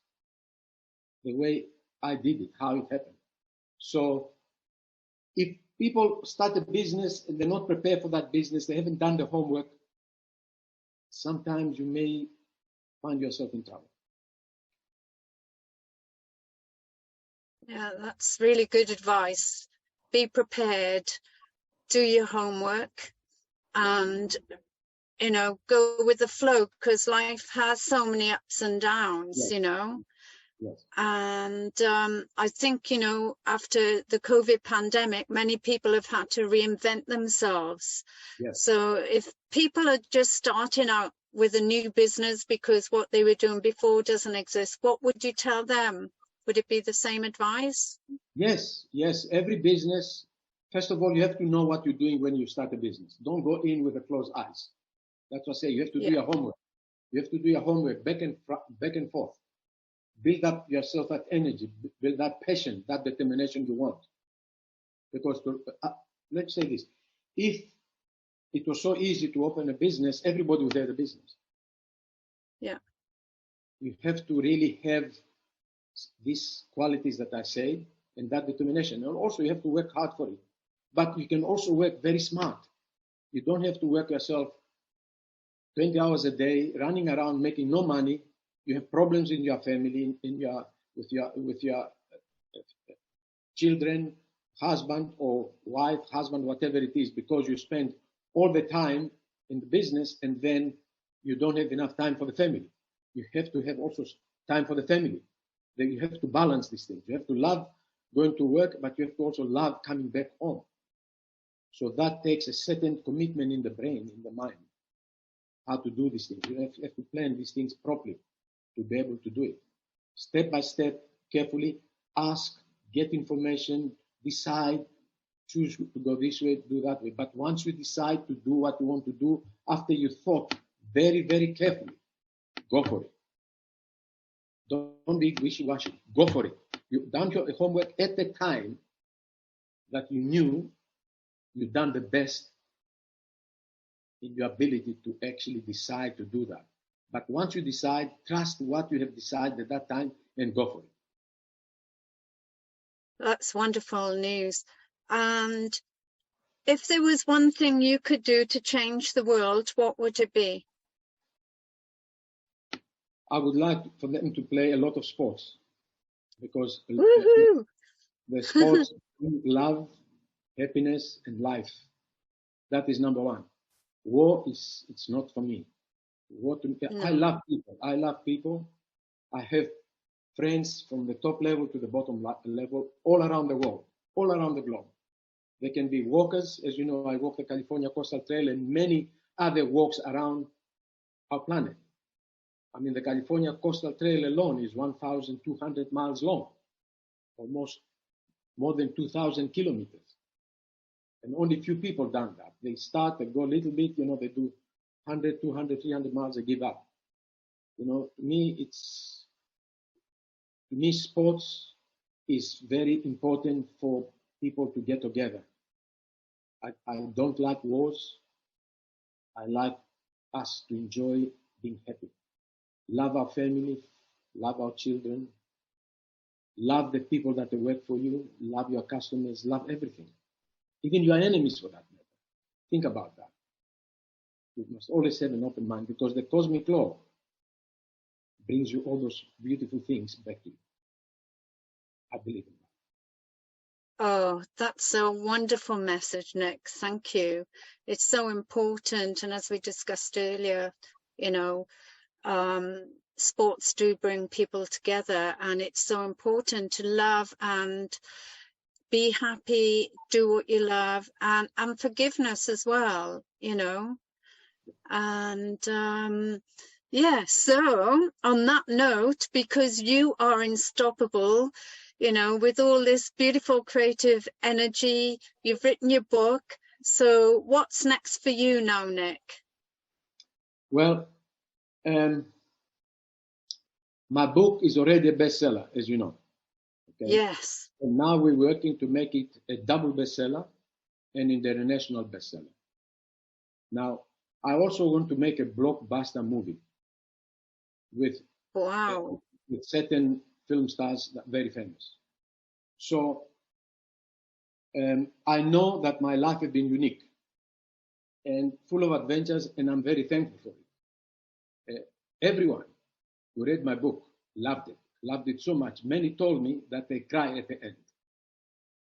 The way I did it, how it happened. So if people start a business and they're not prepared for that business, they haven't done the homework, sometimes you may find yourself in trouble. Yeah, that's really good advice. Be prepared. do your homework and, you know, go with the flow, because life has so many ups and downs, Yes. you know. Yes. And I think, you know, after the COVID pandemic, many people have had to reinvent themselves. Yes. So if people are just starting out with a new business because what they were doing before doesn't exist, what would you tell them? Would it be the same advice? Yes, yes. Every business, first of all, you have to know what you're doing when you start a business. Don't go in with a closed eyes. That's what I say. You have to do Yeah. your homework. You have to do your homework back and forth. Build up yourself that energy, build that passion, that determination you want. Because let's say this: if it was so easy to open a business, everybody would have a business. Yeah. You have to really have these qualities that I say and that determination. And also you have to work hard for it. But you can also work very smart. You don't have to work yourself 20 hours a day, running around making no money. You have problems in your family, with your children, husband or wife, husband, whatever it is, because you spend all the time in the business and then you don't have enough time for the family. You have to have also time for the family. Then you have to balance these things. You have to love going to work, but you have to also love coming back home. So that takes a certain commitment in the brain, in the mind, how to do these things. You have to plan these things properly to be able to do it. Step by step, carefully, ask, get information, decide, choose to go this way, do that way. But once you decide to do what you want to do, after you thought very, very carefully, go for it. Don't be wishy-washy. Go for it. You've done your homework at the time that you knew you've done the best in your ability to actually decide to do that. But once you decide, trust what you have decided at that time and go for it. That's wonderful news. And if there was one thing you could do to change the world, what would it be? I would like for them to play a lot of sports because Woohoo! the sports bring love, happiness, and life. That is number one. War it's not for me. War to me, I No. love people. I love people. I have friends from the top level to the bottom level all around the world, all around the globe. They can be walkers. As you know, I walk the California Coastal Trail and many other walks around our planet. I mean, the California Coastal Trail alone is 1,200 miles long, almost more than 2,000 kilometers. And only few people done that. They start, they go a little bit, you know, they do 100, 200, 300 miles, they give up. You know, to me, sports is very important for people to get together. I don't like wars. I like us to enjoy being happy. Love our family, love our children, love the people that work for you, love your customers, love everything. Even your enemies for that matter. Think about that. You must always have an open mind because the cosmic law brings you all those beautiful things back to you. I believe in that. Oh, that's a wonderful message, Nick. Thank you. It's so important. And as we discussed earlier, you know, sports do bring people together, and it's so important to love and be happy, do what you love, and forgiveness as well, you know. And yeah, so on that note, because you are unstoppable, you know, with all this beautiful creative energy, you've written your book. So what's next for you now, Nick? Well, my book is already a bestseller, as you know. Okay? Yes. And now we're working to make it a double bestseller and international bestseller. Now, I also want to make a blockbuster movie with Wow. with certain film stars that are very famous. So I know that my life has been unique and full of adventures, and I'm very thankful for it. Everyone who read my book loved it so much. Many told me that they cried at the end.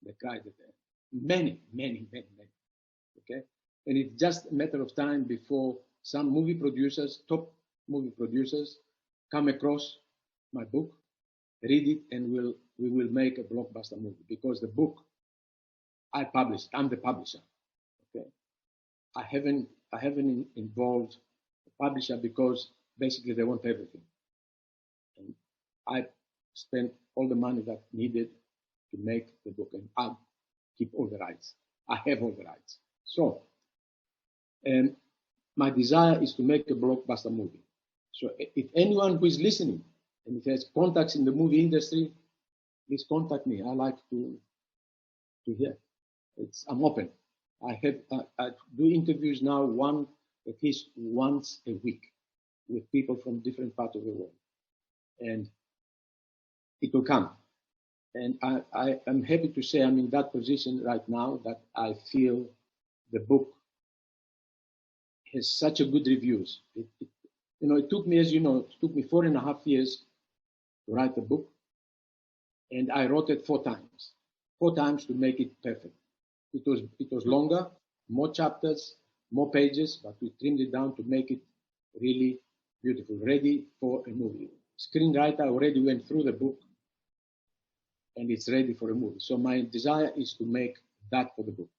They cried at the end. Many, many, many, many. Okay, and it's just a matter of time before some movie producers, top movie producers, come across my book, read it, and we will make a blockbuster movie, because the book I published, I'm the publisher. Okay, I haven't involved the publisher, because basically they want everything, and I spent all the money that needed to make the book, and I keep all the rights. I have all the rights. So, and my desire is to make a blockbuster movie. So if anyone who is listening and if has contacts in the movie industry, please contact me. I like to hear. I'm open. I do interviews now at least once a week with people from different parts of the world, and it will come. And I am happy to say I'm in that position right now, that I feel the book has such a good reviews. It took me, as you know, it took me 4.5 years to write the book, and I wrote it 4 times to make it perfect. It was longer, more chapters, more pages, but we trimmed it down to make it really beautiful, ready for a movie. Screenwriter already went through the book, and it's ready for a movie. So my desire is to make that for the book.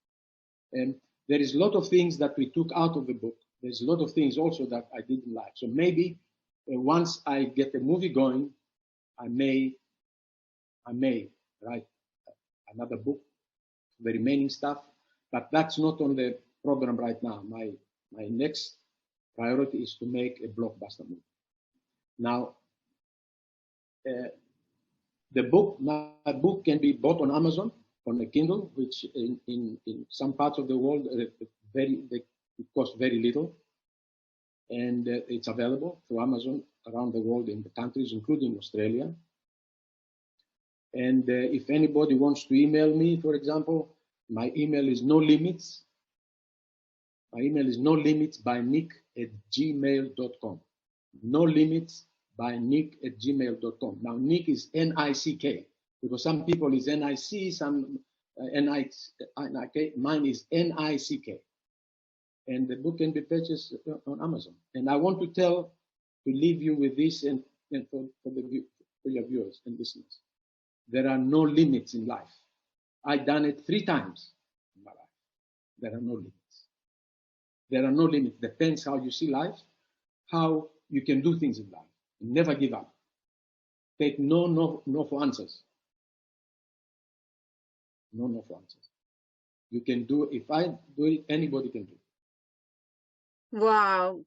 And there is a lot of things that we took out of the book. There's a lot of things also that I didn't like. So maybe once I get the movie going, I may write another book, the remaining stuff, but that's not on the program right now. My next priority is to make a blockbuster movie. Now, my book can be bought on Amazon on a Kindle, which in some parts of the world it costs very little, and it's available through Amazon around the world in the countries, including Australia. And if anybody wants to email me, for example, my email is no limits. My email is nolimits@nick@gmail.com. No limits by nick@gmail.com. Now, Nick is N-I-C-K, because some people is N-I-C, some N-I-K. Mine is N-I-C-K. And the book can be purchased on Amazon. And I want to leave you with this, and for your viewers and listeners. There are no limits in life. I've done it 3 times in my life. There are no limits. There are no limits. Depends how you see life, how you can do things in life. Never give up. Take no for answers. No for answers. You can do it. If I do it, anybody can do it. Wow.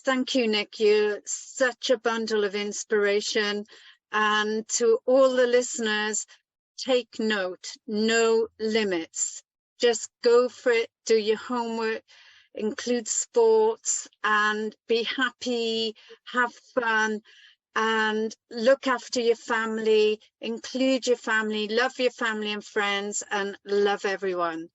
Thank you, Nick. You're such a bundle of inspiration. And to all the listeners, take note, no limits. Just go for it, do your homework, include sports, and be happy, have fun, and look after your family, include your family, love your family and friends, and love everyone.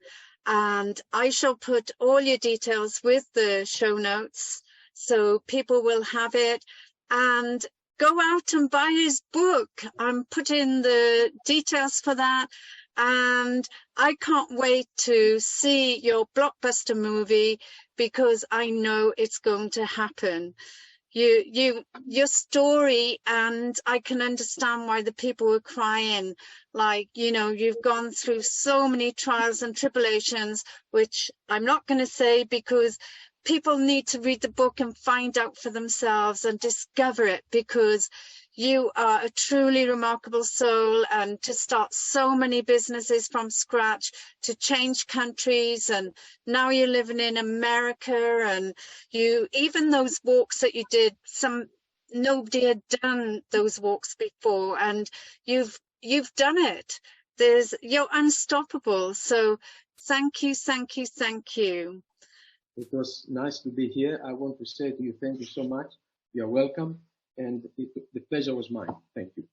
And I shall put all your details with the show notes so people will have it. And go out and buy his book. I'm putting the details for that. And I can't wait to see your blockbuster movie, because I know it's going to happen. Your story, and I can understand why the people were crying. Like, you've gone through so many trials and tribulations, which I'm not going to say, because people need to read the book and find out for themselves and discover it, because you are a truly remarkable soul, and to start so many businesses from scratch, to change countries, and now you're living in America, and even those walks that you did, nobody had done those walks before, and you've done it. You're unstoppable. So thank you. It was nice to be here. I want to say to you, thank you so much. You're welcome. And the pleasure was mine. Thank you.